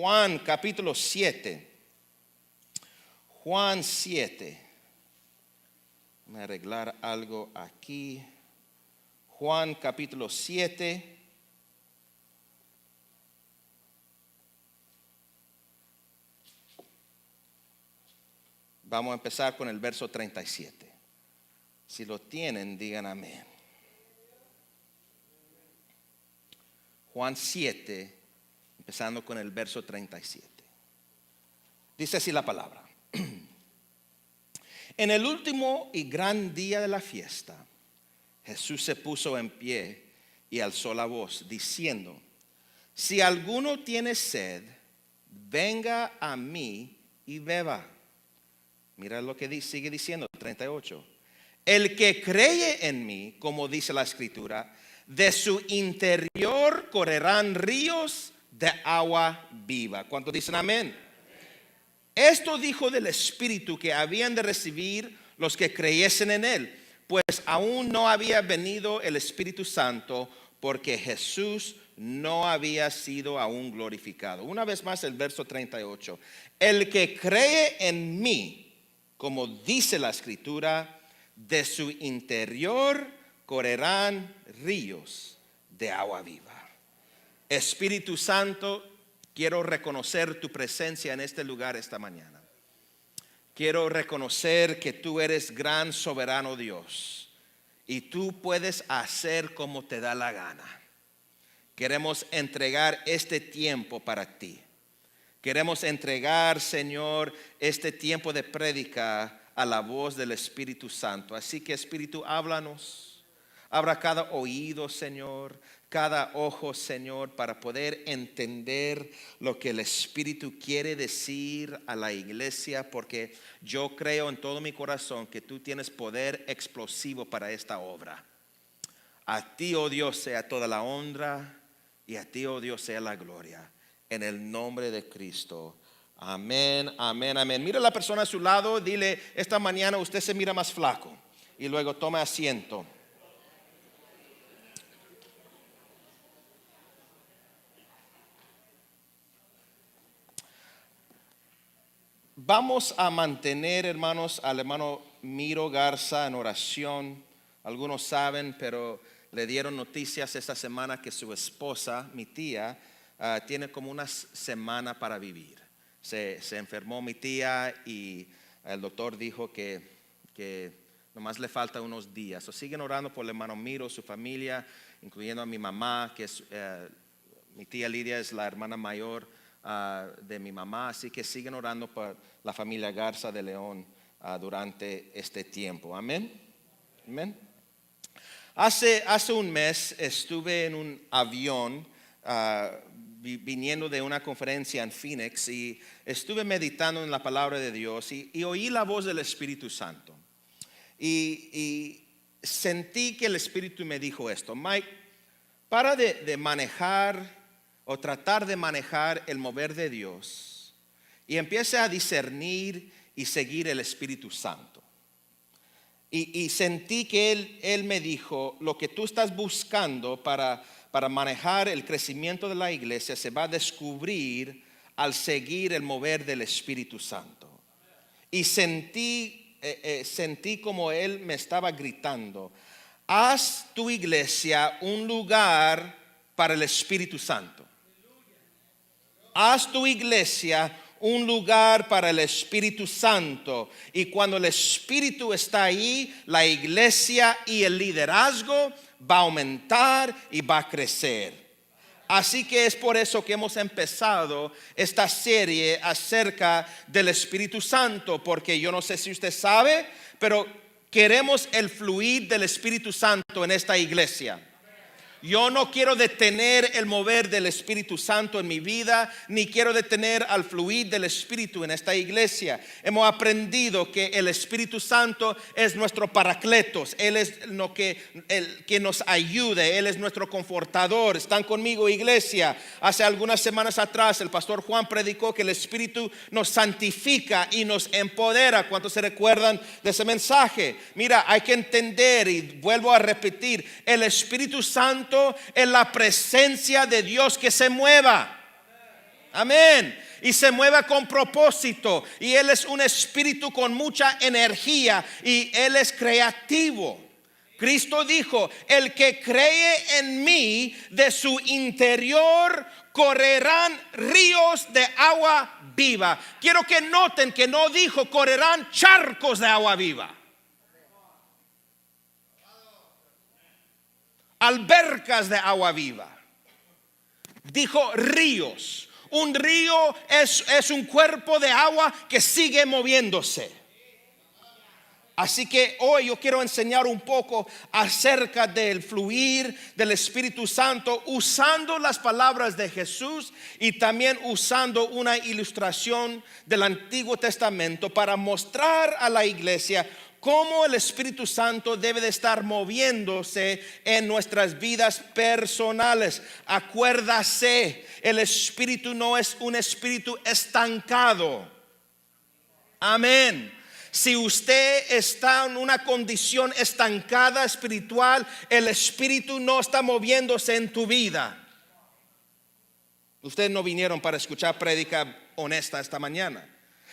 Juan capítulo 7. Juan 7. Voy a arreglar algo aquí. Juan capítulo 7. Vamos a empezar con el verso 37. Si lo tienen, digan amén. Juan 7, empezando con el verso 37. Dice así la palabra. En el último y gran día de la fiesta, Jesús se puso en pie y alzó la voz, diciendo: si alguno tiene sed, venga a mí y beba. Mira lo que sigue diciendo, 38. El que cree en mí, como dice la Escritura, de su interior correrán ríos de agua viva. ¿Cuántos dicen amén? Esto dijo del Espíritu que habían de recibir los que creyesen en él, pues aún no había venido el Espíritu Santo, porque Jesús no había sido aún glorificado. Una vez más el verso 38. El que cree en mí, como dice la Escritura, de su interior correrán ríos de agua viva. Espíritu Santo, quiero reconocer tu presencia en este lugar esta mañana. Quiero reconocer que tú eres gran soberano Dios y tú puedes hacer como te da la gana. Queremos entregar este tiempo para ti. Queremos entregar, Señor, este tiempo de prédica a la voz del Espíritu Santo. Así que, Espíritu, háblanos. Abra cada oído, Señor, cada ojo, Señor, para poder entender lo que el Espíritu quiere decir a la iglesia, porque yo creo en todo mi corazón que tú tienes poder explosivo para esta obra. A ti, oh Dios, sea toda la honra y a ti, oh Dios, sea la gloria. En el nombre de Cristo. Amén, amén, amén. Mira a la persona a su lado, dile: esta mañana usted se mira más flaco. Y luego tome asiento. Vamos a mantener, hermanos, al hermano Miro Garza en oración. Algunos saben, pero le dieron noticias esta semana que su esposa, mi tía, tiene como una semana para vivir. Se enfermó mi tía y el doctor dijo que nomás le falta unos días. Siguen orando por el hermano Miro, su familia, incluyendo a mi mamá, que es mi tía Lidia es la hermana mayor de mi mamá. Así que siguen orando por la familia Garza de León durante este tiempo. Amén. Amén. Hace un mes estuve en un avión viniendo de una conferencia en Phoenix y estuve meditando en la palabra de Dios y oí la voz del Espíritu Santo y sentí que el Espíritu me dijo esto: Mike, para de manejar o tratar de manejar el mover de Dios y empiece a discernir y seguir el Espíritu Santo. Y sentí que él me dijo: lo que tú estás buscando para manejar el crecimiento de la iglesia se va a descubrir al seguir el mover del Espíritu Santo. Y sentí como él me estaba gritando: haz tu iglesia un lugar para el Espíritu Santo. Haz tu iglesia un lugar para el Espíritu Santo. Y cuando el Espíritu está ahí, la iglesia y el liderazgo va a aumentar y va a crecer. Así que es por eso que hemos empezado esta serie acerca del Espíritu Santo, porque yo no sé si usted sabe, pero queremos el fluir del Espíritu Santo en esta iglesia. Yo no quiero detener el mover del Espíritu Santo en mi vida, ni quiero detener al fluir del Espíritu en esta iglesia. Hemos aprendido que el Espíritu Santo es nuestro paracletos. Él es el que nos ayude. Él es nuestro confortador. ¿Están conmigo, iglesia? Hace algunas semanas atrás el pastor Juan predicó que el Espíritu nos santifica y nos empodera. ¿Cuántos se recuerdan de ese mensaje? Mira, hay que entender, y vuelvo a repetir, el Espíritu Santo es la presencia de Dios que se mueva. Amén. Y se mueve con propósito. Y Él es un espíritu con mucha energía. Y Él es creativo. Cristo dijo: el que cree en mí, de su interior correrán ríos de agua viva. Quiero que noten que no dijo correrán charcos de agua viva, albercas de agua viva. Dijo ríos. Un río es un cuerpo de agua que sigue moviéndose. Así que hoy yo quiero enseñar un poco acerca del fluir del Espíritu Santo, usando las palabras de Jesús y también usando una ilustración del Antiguo Testamento para mostrar a la iglesia cómo el Espíritu Santo debe de estar moviéndose en nuestras vidas personales. Acuérdase, el Espíritu no es un espíritu estancado. Amén. Si usted está en una condición estancada espiritual, el Espíritu no está moviéndose en tu vida. Ustedes no vinieron para escuchar prédica honesta esta mañana.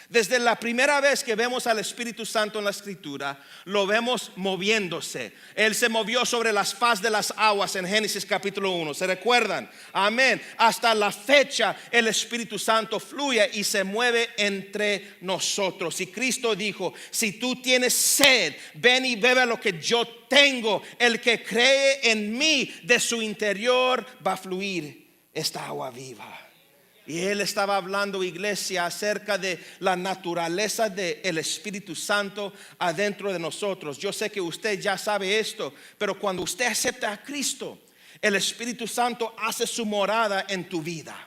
Desde la primera vez que vemos al Espíritu Santo en la Escritura, lo vemos moviéndose. Él se movió sobre las faz de las aguas en Génesis capítulo 1. ¿Se recuerdan? Amén. Hasta la fecha el Espíritu Santo fluye y se mueve entre nosotros. Y Cristo dijo: si tú tienes sed, ven y bebe lo que yo tengo. El que cree en mí, de su interior va a fluir esta agua viva. Y Él estaba hablando, iglesia, acerca de la naturaleza del Espíritu Santo adentro de nosotros. Yo sé que usted ya sabe esto, pero cuando usted acepta a Cristo, el Espíritu Santo hace su morada en tu vida.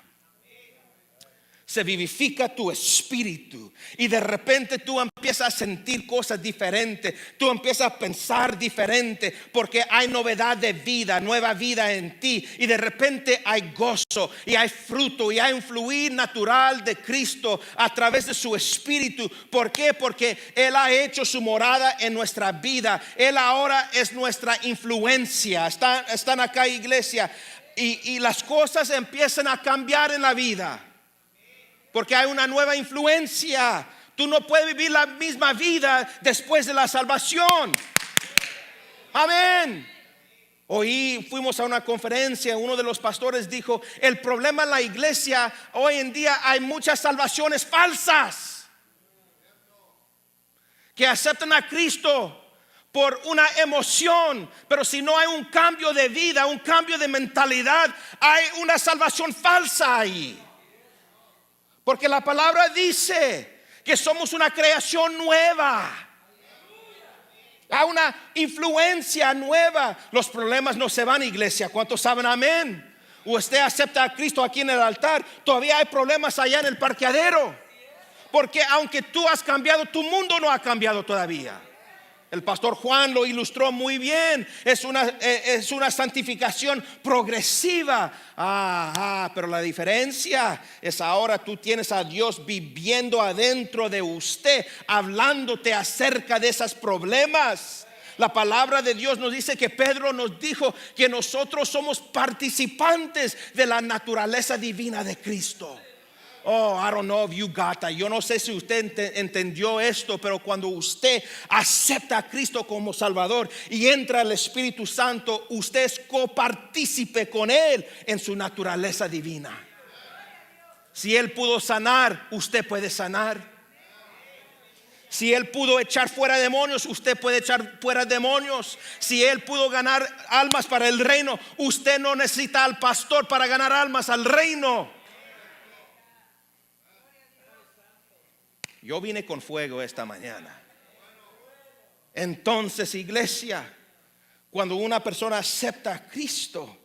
Se vivifica tu espíritu y de repente tú empiezas a sentir cosas diferentes. Tú empiezas a pensar diferente porque hay novedad de vida, nueva vida en ti. Y de repente hay gozo y hay fruto y hay un fluir natural de Cristo a través de su espíritu. ¿Por qué? Porque Él ha hecho su morada en nuestra vida. Él ahora es nuestra influencia. Están acá, iglesia, y las cosas empiezan a cambiar en la vida. Porque hay una nueva influencia. Tú no puedes vivir la misma vida después de la salvación. Amén. Hoy fuimos a una conferencia. Uno de los pastores dijo: el problema en la iglesia hoy en día, hay muchas salvaciones falsas que aceptan a Cristo por una emoción, pero si no hay un cambio de vida, un cambio de mentalidad, hay una salvación falsa ahí. Porque la palabra dice que somos una creación nueva. Hay una influencia nueva. Los problemas no se van, iglesia. ¿Cuántos saben amén? Usted acepta a Cristo aquí en el altar, todavía hay problemas allá en el parqueadero. Porque aunque tú has cambiado, tu mundo no ha cambiado todavía. El pastor Juan lo ilustró muy bien. Es una santificación progresiva. Pero la diferencia es ahora tú tienes a Dios viviendo adentro de usted, hablándote acerca de esos problemas. La palabra de Dios nos dice que Pedro nos dijo que nosotros somos participantes de la naturaleza divina de Cristo. Oh, I don't know if you got that. Yo no sé si usted entendió esto, pero cuando usted acepta a Cristo como Salvador y entra el Espíritu Santo, usted es copartícipe con Él en su naturaleza divina. Si Él pudo sanar, usted puede sanar. Si Él pudo echar fuera demonios, usted puede echar fuera demonios. Si Él pudo ganar almas para el reino, usted no necesita al pastor para ganar almas al reino. Yo vine con fuego esta mañana. Entonces, iglesia, cuando una persona acepta a Cristo,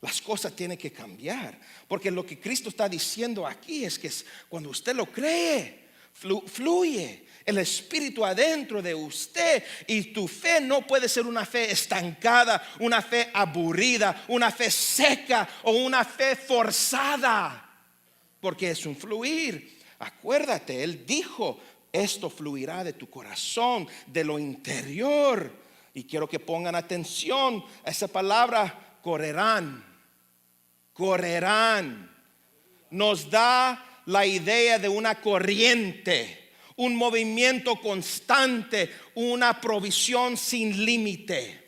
las cosas tienen que cambiar. Porque lo que Cristo está diciendo aquí es que cuando usted lo cree, fluye el Espíritu adentro de usted. Y tu fe no puede ser una fe estancada, una fe aburrida, una fe seca o una fe forzada. Porque es un fluir. Acuérdate, Él dijo: esto fluirá de tu corazón, de lo interior. Y quiero que pongan atención a esa palabra, correrán. Correrán. nos da la idea de una corriente, un movimiento constante, una provisión sin límite.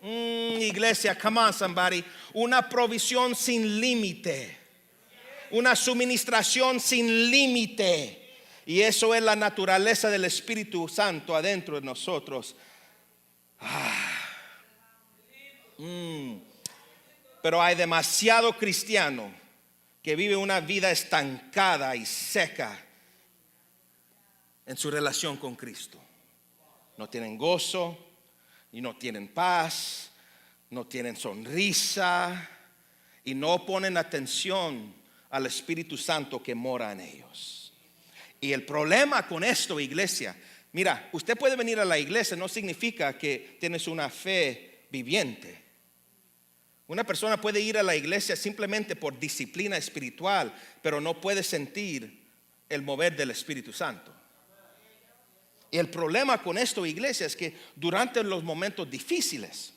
Iglesia, come on somebody. Una provisión sin límite. Una suministración sin límite. Y eso es la naturaleza del Espíritu Santo adentro de nosotros. Pero hay demasiado cristiano que vive una vida estancada y seca en su relación con Cristo. No tienen gozo y no tienen paz, no tienen sonrisa y no ponen atención al Espíritu Santo que mora en ellos. Y el problema con esto, iglesia, mira, usted puede venir a la iglesia, no significa que tienes una fe viviente. Una persona puede ir a la iglesia simplemente por disciplina espiritual, pero no puede sentir el mover del Espíritu Santo. Y el problema con esto, iglesia, es que durante los momentos difíciles,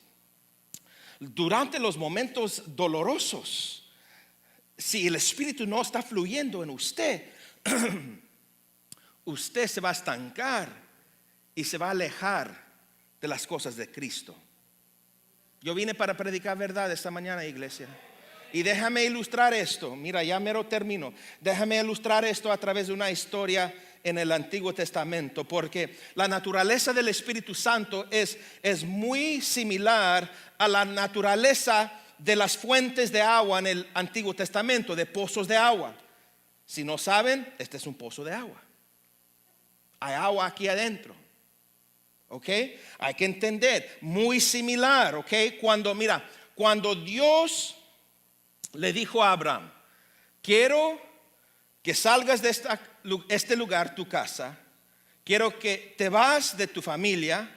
durante los momentos dolorosos, si el Espíritu no está fluyendo en usted, usted se va a estancar y se va a alejar de las cosas de Cristo. Yo vine para predicar verdad esta mañana, iglesia. Y déjame ilustrar esto. Mira, ya mero termino. Déjame ilustrar esto a través de una historia en el Antiguo Testamento, porque la naturaleza del Espíritu Santo es muy similar a la naturaleza de las fuentes de agua en el Antiguo Testamento, de pozos de agua. Si no saben, este es un pozo de agua. Hay agua aquí adentro. ¿Ok? Hay que entender, muy similar. ¿Ok? Cuando Dios le dijo a Abraham: quiero que salgas de este lugar, tu casa, quiero que te vas de tu familia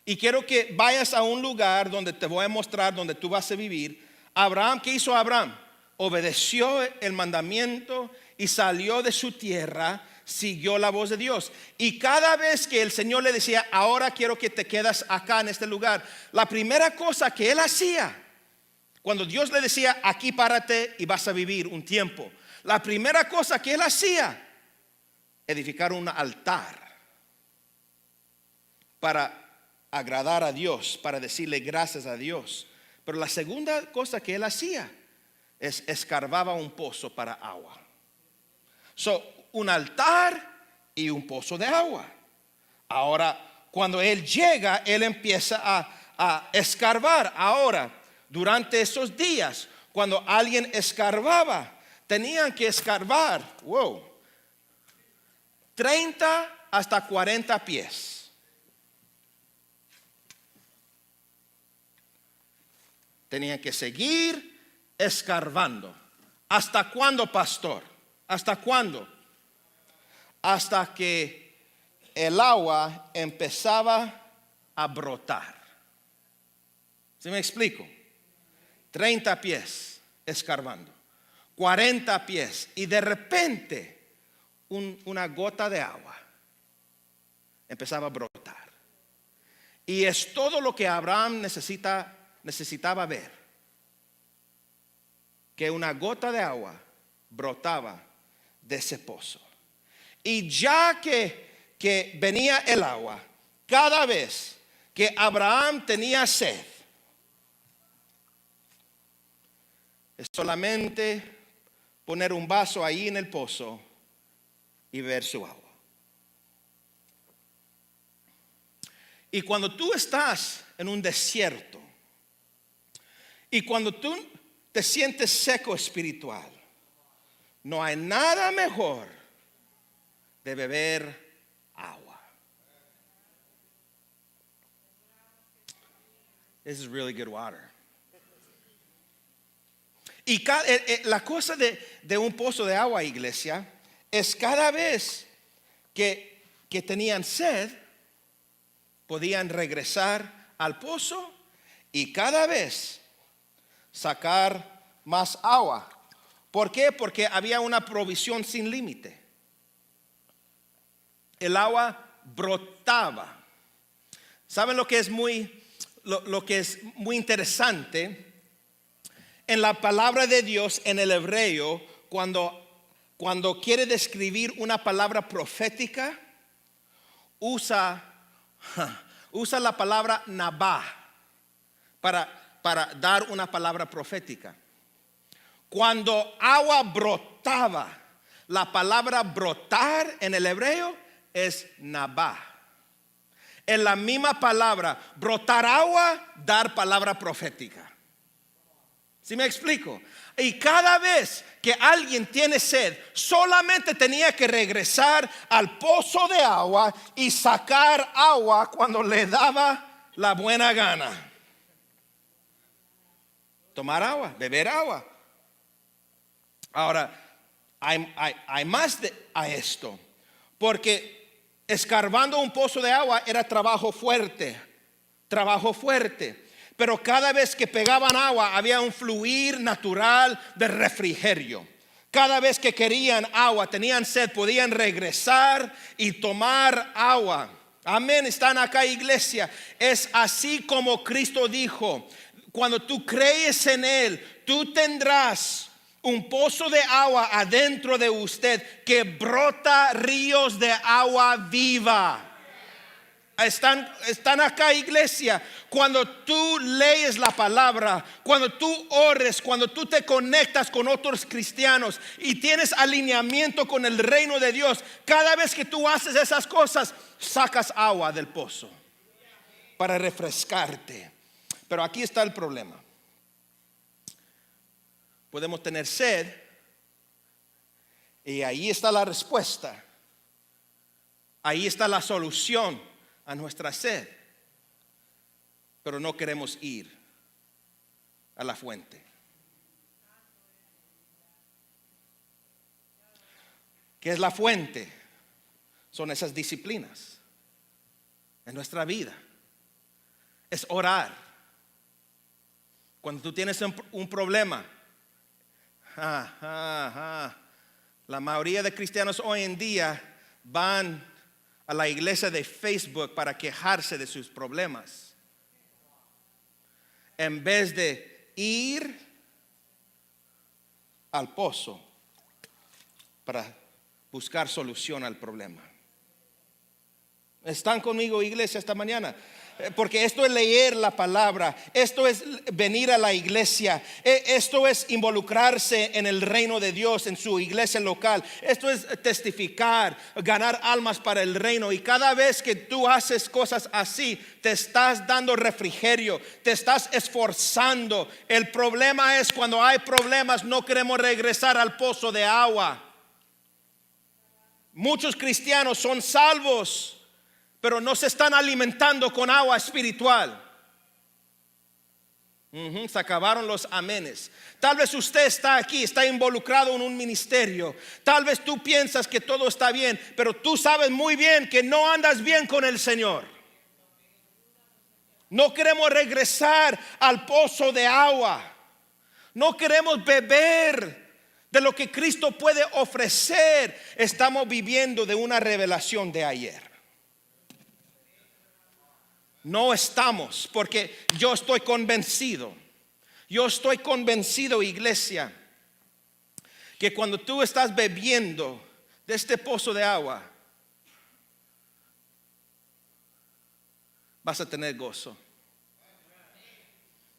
y quiero que vayas a un lugar donde te voy a mostrar donde tú vas a vivir. Abraham, ¿qué hizo Abraham? Obedeció el mandamiento y salió de su tierra, siguió la voz de Dios. Y cada vez que el Señor le decía: ahora quiero que te quedas acá en este lugar, la primera cosa que él hacía, cuando Dios le decía: aquí párate y vas a vivir un tiempo, la primera cosa que él hacía, edificar un altar para agradar a Dios, para decirle gracias a Dios. Pero la segunda cosa que él hacía es escarbaba un pozo para agua. Un altar y un pozo de agua. Ahora, cuando él llega, él empieza a escarbar. Ahora, durante esos días, cuando alguien escarbaba, tenían que escarbar 30 hasta 40 pies. Tenían que seguir escarbando. ¿Hasta cuándo, pastor? ¿Hasta cuándo? Hasta que el agua empezaba a brotar. ¿Sí me explico? 30 pies escarbando, 40 pies, y de repente una gota de agua empezaba a brotar. Y es todo lo que Abraham necesitaba ver, que una gota de agua brotaba de ese pozo. Y ya que venía el agua, cada vez que Abraham tenía sed, es solamente poner un vaso ahí en el pozo y ver su agua. Y cuando tú estás en un desierto y cuando tú te sientes seco espiritual, no hay nada mejor de beber agua. This is really good water. Y la cosa de un pozo de agua, iglesia, es cada vez que tenían sed, podían regresar al pozo y cada vez sacar más agua. ¿Por qué? Porque había una provisión sin límite. El agua brotaba. ¿Saben lo que es muy interesante? en la palabra de Dios en el hebreo, cuando quiere describir una palabra profética, usa la palabra nabá para dar una palabra profética. Cuando agua brotaba, la palabra brotar en el hebreo es nabá. En la misma palabra, brotar agua, dar palabra profética. ¿Sí me explico? Y cada vez que alguien tiene sed, solamente tenía que regresar al pozo de agua y sacar agua cuando le daba la buena gana. Tomar agua, beber agua. Ahora, hay más a esto, porque escarbando un pozo de agua era trabajo fuerte. Pero cada vez que pegaban agua había un fluir natural de refrigerio. Cada vez que querían agua, tenían sed, podían regresar y tomar agua. Amén, están acá, iglesia. Es así como Cristo dijo: cuando tú crees en Él, tú tendrás un pozo de agua adentro de usted que brota ríos de agua viva. Están acá, iglesia. Cuando tú lees la palabra, cuando tú ores, cuando tú te conectas con otros cristianos y tienes alineamiento con el reino de Dios, cada vez que tú haces esas cosas, sacas agua del pozo para refrescarte. Pero aquí está el problema. Podemos tener sed y ahí está la respuesta. Ahí está la solución a nuestra sed, pero no queremos ir a la fuente. ¿Qué es la fuente? Son esas disciplinas en nuestra vida. Es orar. Cuando tú tienes un problema, la mayoría de cristianos hoy en día van a la iglesia de Facebook para quejarse de sus problemas, en vez de ir al pozo para buscar solución al problema. ¿Están conmigo, iglesia, esta mañana? Porque esto es leer la palabra, esto es venir a la iglesia, esto es involucrarse en el reino de Dios, en su iglesia local, esto es testificar, ganar almas para el reino. Y cada vez que tú haces cosas así, te estás dando refrigerio, te estás esforzando. El problema es cuando hay problemas, no queremos regresar al pozo de agua. Muchos cristianos son salvos, pero no se están alimentando con agua espiritual. Se acabaron los amenes. Tal vez usted está aquí, está involucrado en un ministerio. Tal vez tú piensas que todo está bien, pero tú sabes muy bien que no andas bien con el Señor. No queremos regresar al pozo de agua. No queremos beber de lo que Cristo puede ofrecer. Estamos viviendo de una revelación de ayer. No estamos, porque yo estoy convencido, iglesia, que cuando tú estás bebiendo de este pozo de agua, vas a tener gozo,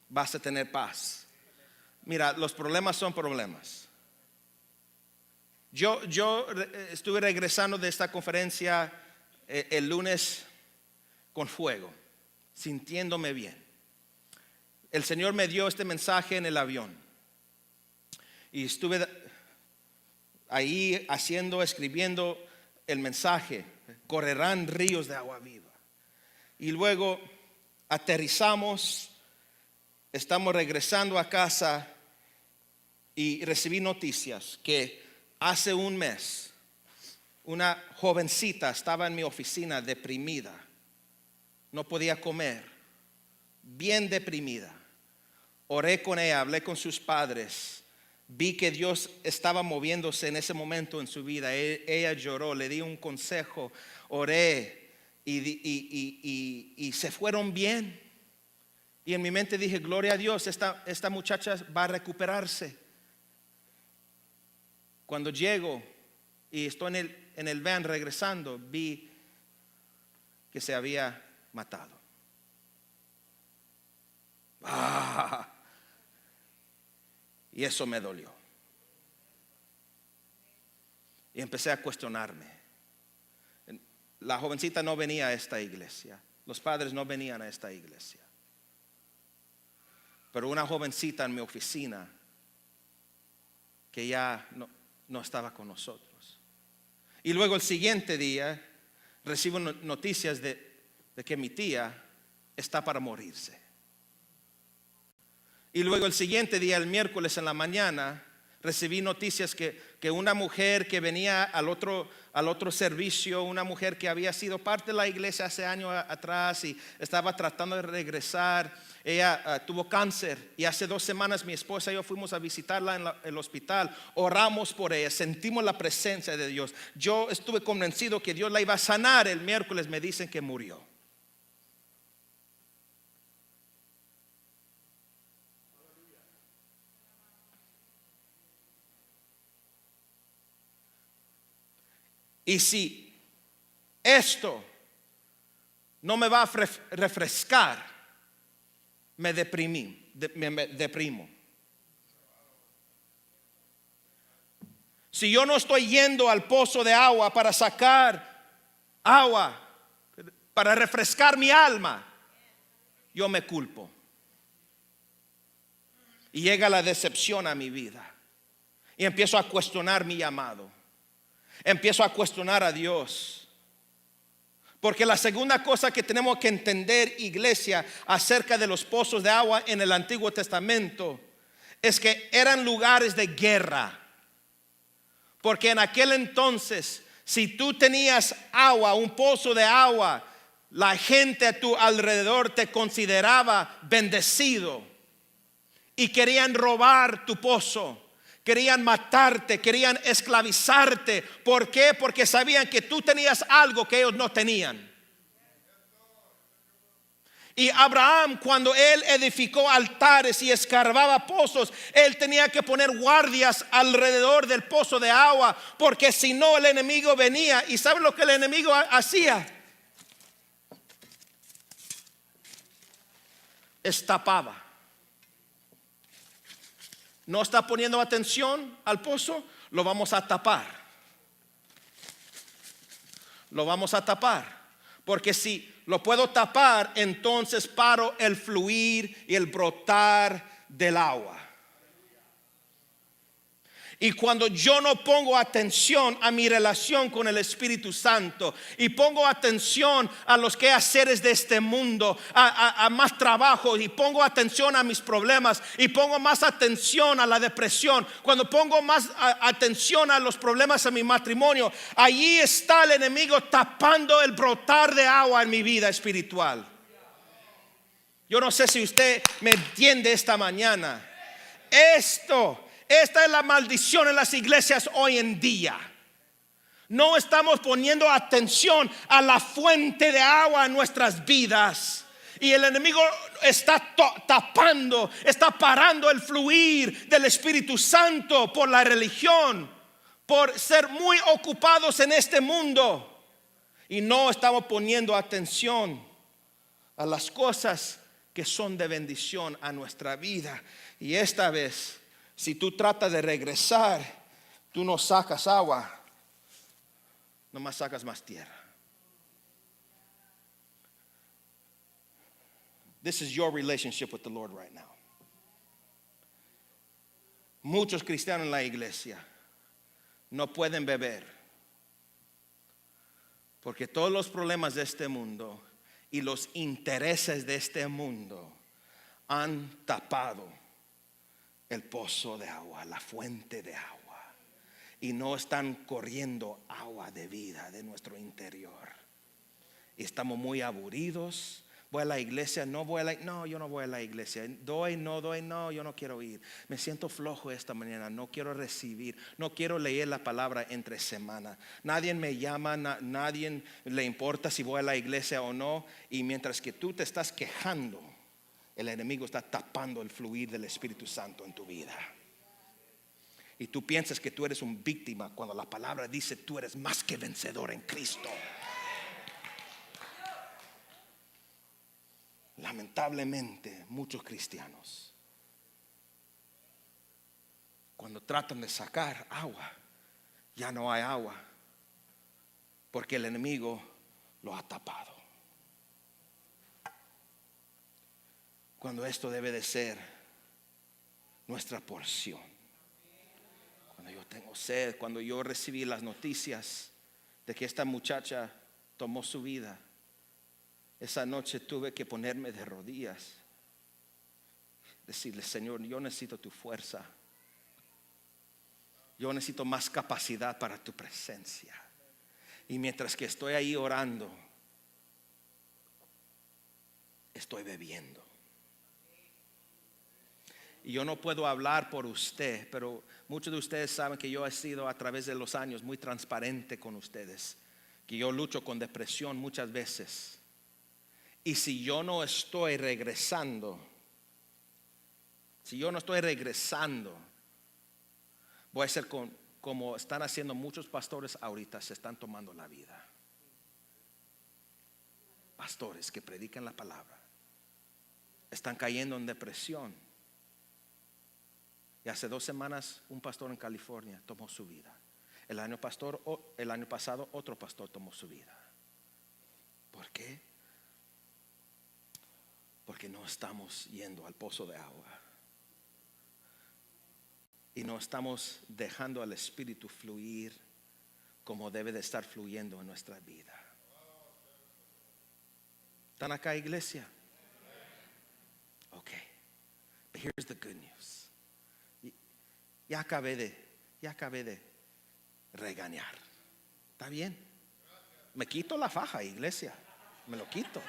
vas a tener paz. Mira, los problemas son problemas. Yo estuve regresando de esta conferencia el lunes con fuego, sintiéndome bien. El Señor me dio este mensaje en el avión y estuve ahí escribiendo el mensaje: correrán ríos de agua viva. Y luego aterrizamos, estamos regresando a casa y recibí noticias que hace un mes una jovencita estaba en mi oficina deprimida. No podía comer, bien deprimida. Oré con ella, hablé con sus padres. Vi que Dios estaba moviéndose en ese momento en su vida. Ella lloró, le di un consejo, oré y se fueron bien. Y en mi mente dije, gloria a Dios, esta muchacha va a recuperarse. Cuando llego y estoy en el van regresando, vi que se había matado. Y eso me dolió. Y empecé a cuestionarme. La jovencita no venía a esta iglesia. Los padres no venían a esta iglesia. Pero una jovencita en mi oficina que ya no estaba con nosotros. Y luego el siguiente día recibo noticias de que mi tía está para morirse. Y luego el siguiente día, el miércoles en la mañana, recibí noticias que una mujer que venía al otro servicio, una mujer que había sido parte de la iglesia hace años atrás y estaba tratando de regresar, ella tuvo cáncer y hace 2 semanas mi esposa y yo fuimos a visitarla en el hospital, oramos por ella, sentimos la presencia de Dios. Yo estuve convencido que Dios la iba a sanar. El miércoles me dicen que murió. Y si esto no me va a refrescar, me deprimo. Si yo no estoy yendo al pozo de agua para sacar agua, para refrescar mi alma, yo me culpo. Y llega la decepción a mi vida. Y empiezo a cuestionar mi llamado. Empiezo a cuestionar a Dios. Porque la segunda cosa que tenemos que entender, iglesia, acerca de los pozos de agua en el Antiguo Testamento, es que eran lugares de guerra. Porque en aquel entonces, si tú tenías agua, un pozo de agua, la gente a tu alrededor te consideraba bendecido. Y querían robar tu pozo. Querían matarte, querían esclavizarte. ¿Por qué? Porque sabían que tú tenías algo que ellos no tenían. Y Abraham, cuando él edificó altares y escarbaba pozos, él tenía que poner guardias alrededor del pozo de agua, porque si no el enemigo venía. ¿Y saben lo que el enemigo hacía? Estapaba. No está poniendo atención al pozo, lo vamos a tapar. Lo vamos a tapar. Porque si lo puedo tapar, entonces paro el fluir y el brotar del agua. Y cuando yo no pongo atención a mi relación con el Espíritu Santo y pongo atención a los quehaceres de este mundo, a más trabajo, y pongo atención a mis problemas y pongo más atención a la depresión, cuando pongo más atención a los problemas en mi matrimonio, allí está el enemigo tapando el brotar de agua en mi vida espiritual. Yo no sé si usted me entiende esta mañana. Esta es la maldición en las iglesias hoy en día. No estamos poniendo atención a la fuente de agua en nuestras vidas. Y el enemigo está tapando, está parando el fluir del Espíritu Santo por la religión, por ser muy ocupados en este mundo. Y no estamos poniendo atención a las cosas que son de bendición a nuestra vida. Y esta vez, si tú tratas de regresar, tú no sacas agua, nomás sacas más tierra. This is your relationship with the Lord right now. Muchos cristianos en la iglesia no pueden beber porque todos los problemas de este mundo y los intereses de este mundo han tapado el pozo de agua, la fuente de agua, y no están corriendo agua de vida de nuestro interior. Y estamos muy aburridos. Voy a la iglesia, no, yo no voy a la iglesia. Doy, no, yo no quiero ir. Me siento flojo esta mañana, no quiero recibir, no quiero leer la palabra entre semana. Nadie me llama, nadie le importa si voy a la iglesia o no. Y mientras que tú te estás quejando el enemigo está tapando el fluir del Espíritu Santo en tu vida. Y tú piensas que tú eres una víctima cuando la palabra dice tú eres más que vencedor en Cristo. Lamentablemente, muchos cristianos, cuando tratan de sacar agua, ya no hay agua, porque el enemigo lo ha tapado. Cuando esto debe de ser nuestra porción. Cuando yo tengo sed, cuando yo recibí las noticias de que esta muchacha tomó su vida, esa noche tuve que ponerme de rodillas, decirle: Señor, yo necesito tu fuerza, yo necesito más capacidad para tu presencia. Y mientras que estoy ahí orando, estoy bebiendo. Y yo no puedo hablar por usted, pero muchos de ustedes saben que yo he sido a través de los años muy transparente con ustedes, que yo lucho con depresión muchas veces. Y si yo no estoy regresando, voy a ser como están haciendo muchos pastores ahorita, se están tomando la vida. Pastores que predican la palabra están cayendo en depresión. Y hace 2 semanas un pastor en California tomó su vida. El año pasado otro pastor tomó su vida. ¿Por qué? Porque no estamos yendo al pozo de agua. Y no estamos dejando al Espíritu fluir como debe de estar fluyendo en nuestra vida. ¿Están acá, iglesia? Ok. But here's the good news. Ya acabé de regañar. ¿Está bien? Me quito la faja, iglesia. Me lo quito.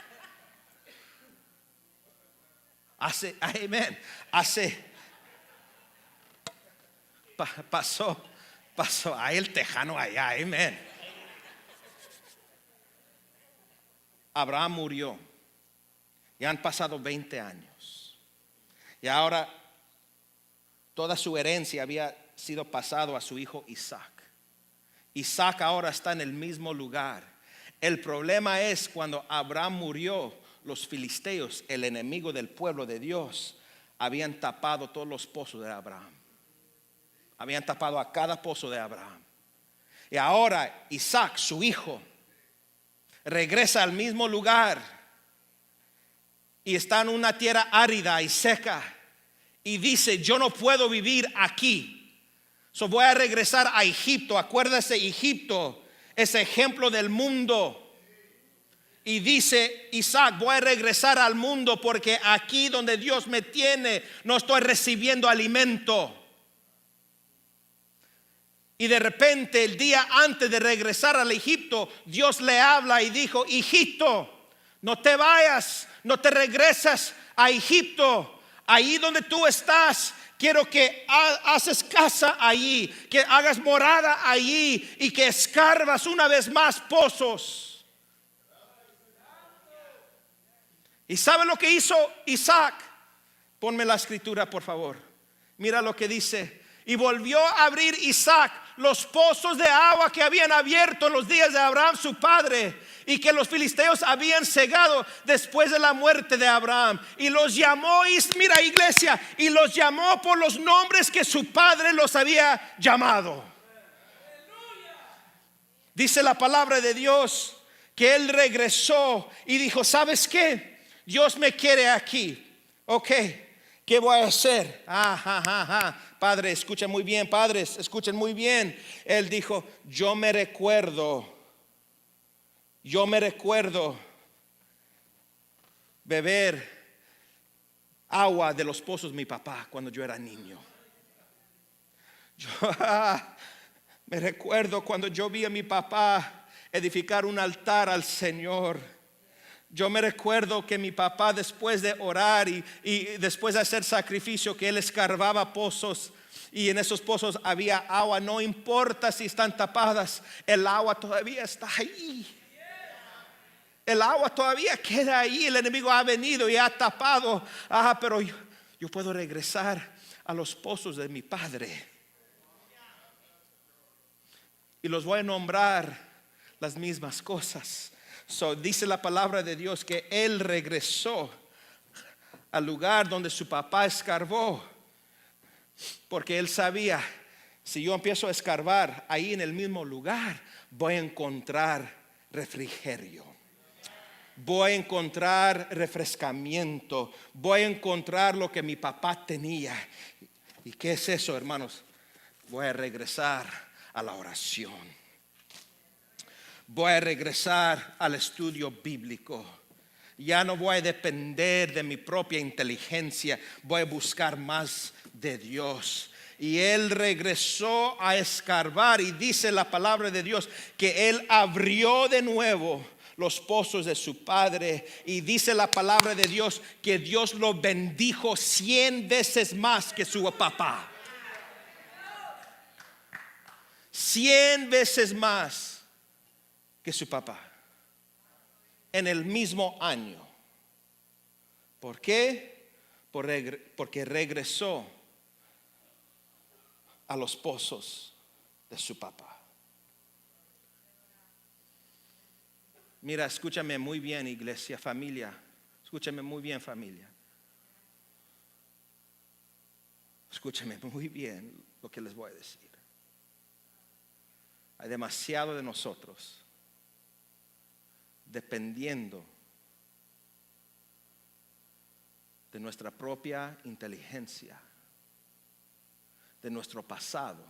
Pasó ahí el tejano allá, amén. Abraham murió. Ya han pasado 20 años. Y ahora toda su herencia había sido pasado a su hijo Isaac. Isaac ahora está en el mismo lugar. El problema es cuando Abraham murió, los filisteos, el enemigo del pueblo de Dios, habían tapado todos los pozos de Abraham. Habían tapado a cada pozo de Abraham. Y ahora Isaac, su hijo, regresa al mismo lugar y está en una tierra árida y seca. Y dice: yo no puedo vivir aquí, voy a regresar a Egipto. Acuérdese, Egipto es ejemplo del mundo. Y dice Isaac: voy a regresar al mundo porque aquí donde Dios me tiene no estoy recibiendo alimento. Y de repente, el día antes de regresar al Egipto, Dios le habla y dijo: hijito, no te vayas, no te regresas a Egipto. Ahí donde tú estás, quiero que haces casa allí, que hagas morada allí y que escarbas una vez más pozos. ¿Y sabe lo que hizo Isaac? Ponme la escritura, por favor. Mira lo que dice: y volvió a abrir Isaac los pozos de agua que habían abierto en los días de Abraham su padre, y que los filisteos habían cegado después de la muerte de Abraham. Y los llamó, mira, iglesia, y los llamó por los nombres que su padre los había llamado. Dice la palabra de Dios que él regresó y dijo: ¿sabes qué? Dios me quiere aquí. Ok, ¿qué voy a hacer? Padre, escuchen muy bien, padres, escuchen muy bien. Él dijo: yo me recuerdo beber agua de los pozos de mi papá cuando yo era niño. Yo me recuerdo cuando yo vi a mi papá edificar un altar al Señor. Yo me recuerdo que mi papá, después de orar y después de hacer sacrificio, que él escarbaba pozos, y en esos pozos había agua. No importa si están tapadas, el agua todavía está ahí. El agua todavía queda ahí. El enemigo ha venido y ha tapado. Pero yo puedo regresar a los pozos de mi padre. Y los voy a nombrar las mismas cosas. Dice la palabra de Dios que él regresó al lugar donde su papá escarbó, porque él sabía, si yo empiezo a escarbar ahí en el mismo lugar, voy a encontrar refrigerio, voy a encontrar refrescamiento, voy a encontrar lo que mi papá tenía. ¿Y qué es eso, hermanos? Voy a regresar a la oración. Voy a regresar al estudio bíblico. Ya no voy a depender de mi propia inteligencia. Voy a buscar más de Dios. Y él regresó a escarbar. Y dice la palabra de Dios que él abrió de nuevo los pozos de su padre. Y dice la palabra de Dios que Dios lo bendijo 100 veces más que su papá. 100 veces más que su papá en el mismo año. ¿Por qué? Porque regresó a los pozos de su papá. Mira, escúchame muy bien, iglesia, familia. Escúchame muy bien, familia. Escúchame muy bien lo que les voy a decir. Hay demasiado de nosotros dependiendo de nuestra propia inteligencia, de nuestro pasado,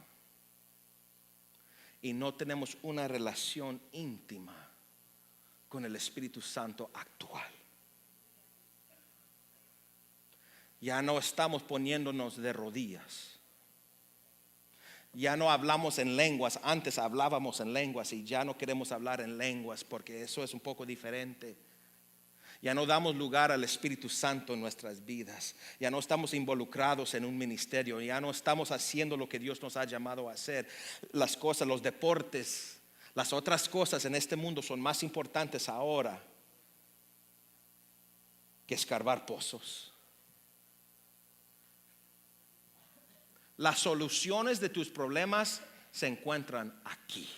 y no tenemos una relación íntima con el Espíritu Santo actual. Ya no estamos poniéndonos de rodillas. Ya no hablamos en lenguas. Antes hablábamos en lenguas y ya no queremos hablar en lenguas porque eso es un poco diferente. Ya no damos lugar al Espíritu Santo en nuestras vidas. Ya no estamos involucrados en un ministerio. Ya no estamos haciendo lo que Dios nos ha llamado a hacer. Las cosas, los deportes, las otras cosas en este mundo son más importantes ahora que escarbar pozos. Las soluciones de tus problemas se encuentran aquí.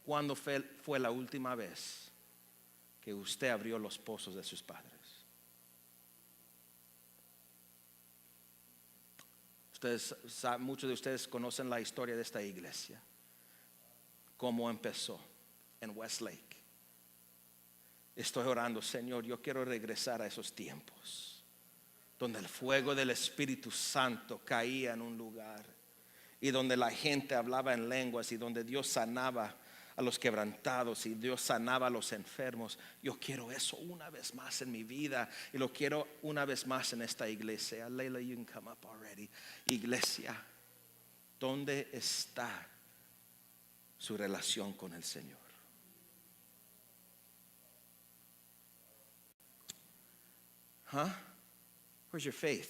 ¿Cuándo fue la última vez que usted abrió los pozos de sus padres? Muchos de ustedes conocen la historia de esta iglesia. Cómo empezó en Westlake. Estoy orando, Señor, yo quiero regresar a esos tiempos donde el fuego del Espíritu Santo caía en un lugar y donde la gente hablaba en lenguas y donde Dios sanaba a los quebrantados y Dios sanaba a los enfermos. Yo quiero eso una vez más en mi vida y lo quiero una vez más en esta iglesia. Leila, you can come up already. Iglesia, ¿dónde está su relación con el Señor? Where's your faith?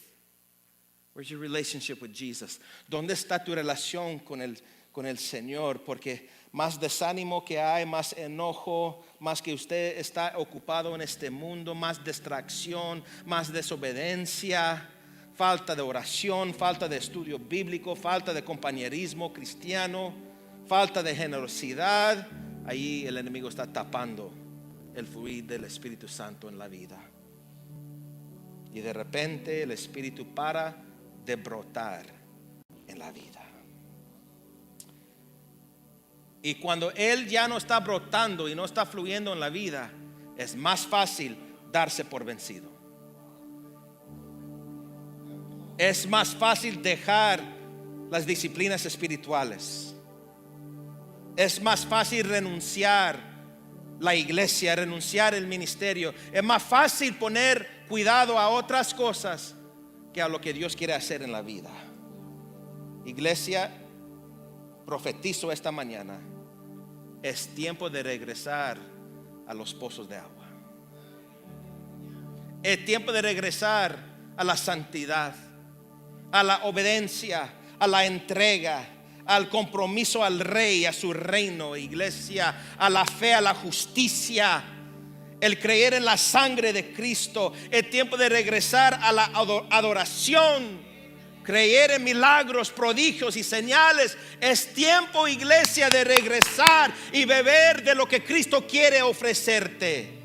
Where's your relationship with Jesus? ¿Dónde está tu relación con el Señor? Porque más desánimo que hay, más enojo, más que usted está ocupado en este mundo, más distracción, más desobediencia, falta de oración, falta de estudio bíblico, falta de compañerismo cristiano, falta de generosidad. Ahí el enemigo está tapando el fluir del Espíritu Santo en la vida. Y de repente el Espíritu para de brotar en la vida. Y cuando Él ya no está brotando y no está fluyendo en la vida, es más fácil darse por vencido. Es más fácil dejar las disciplinas espirituales. Es más fácil renunciar la iglesia, renunciar el ministerio. Es más fácil poner cuidado a otras cosas que a lo que Dios quiere hacer en la vida. Iglesia, profetizo esta mañana, es tiempo de regresar a los pozos de agua. Es tiempo de regresar a la santidad, a la obediencia, a la entrega, al compromiso al Rey, a su reino, iglesia, a la fe, a la justicia, el creer en la sangre de Cristo. Es tiempo de regresar a la adoración, creer en milagros, prodigios y señales. Es tiempo, iglesia, de regresar y beber de lo que Cristo quiere ofrecerte,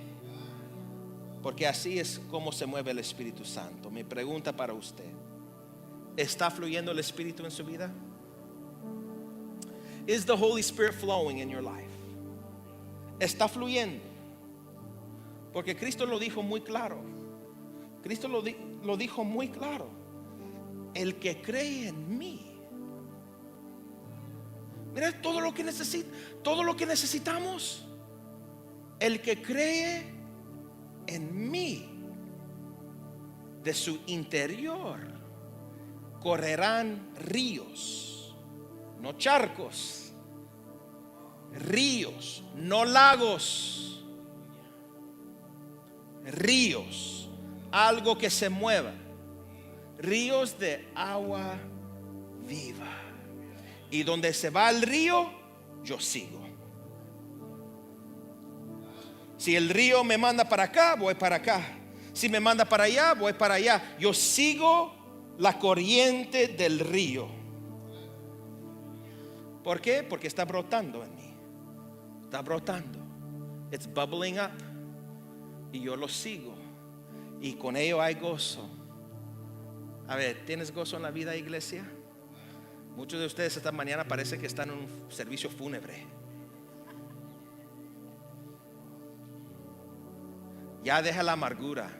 porque así es como se mueve el Espíritu Santo. Mi pregunta para usted: ¿está fluyendo el Espíritu en su vida? Is the Holy Spirit flowing in your life? ¿Está fluyendo? Porque Cristo lo dijo muy claro. Cristo lo dijo muy claro. El que cree en mí. Mira todo lo que necesitamos. El que cree en mí, de su interior correrán ríos, no charcos, ríos, no lagos, ríos, algo que se mueva, ríos de agua viva. Y donde se va el río, yo sigo. Si el río me manda para acá, voy para acá. Si me manda para allá, voy para allá. Yo sigo la corriente del río. ¿Por qué? Porque está brotando en mí. Está brotando. It's bubbling up. Y yo lo sigo. Y con ello hay gozo. A ver, ¿tienes gozo en la vida, iglesia? Muchos de ustedes esta mañana parece que están en un servicio fúnebre. Ya deja la amargura.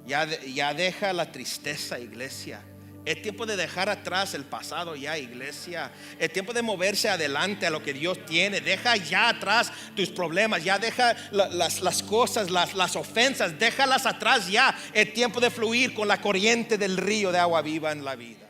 Ya deja la tristeza, iglesia. Es tiempo de dejar atrás el pasado ya, iglesia. Es tiempo de moverse adelante a lo que Dios tiene. Deja ya atrás tus problemas. Ya deja las cosas, las ofensas. Déjalas atrás ya. Es tiempo de fluir con la corriente del río de agua viva en la vida.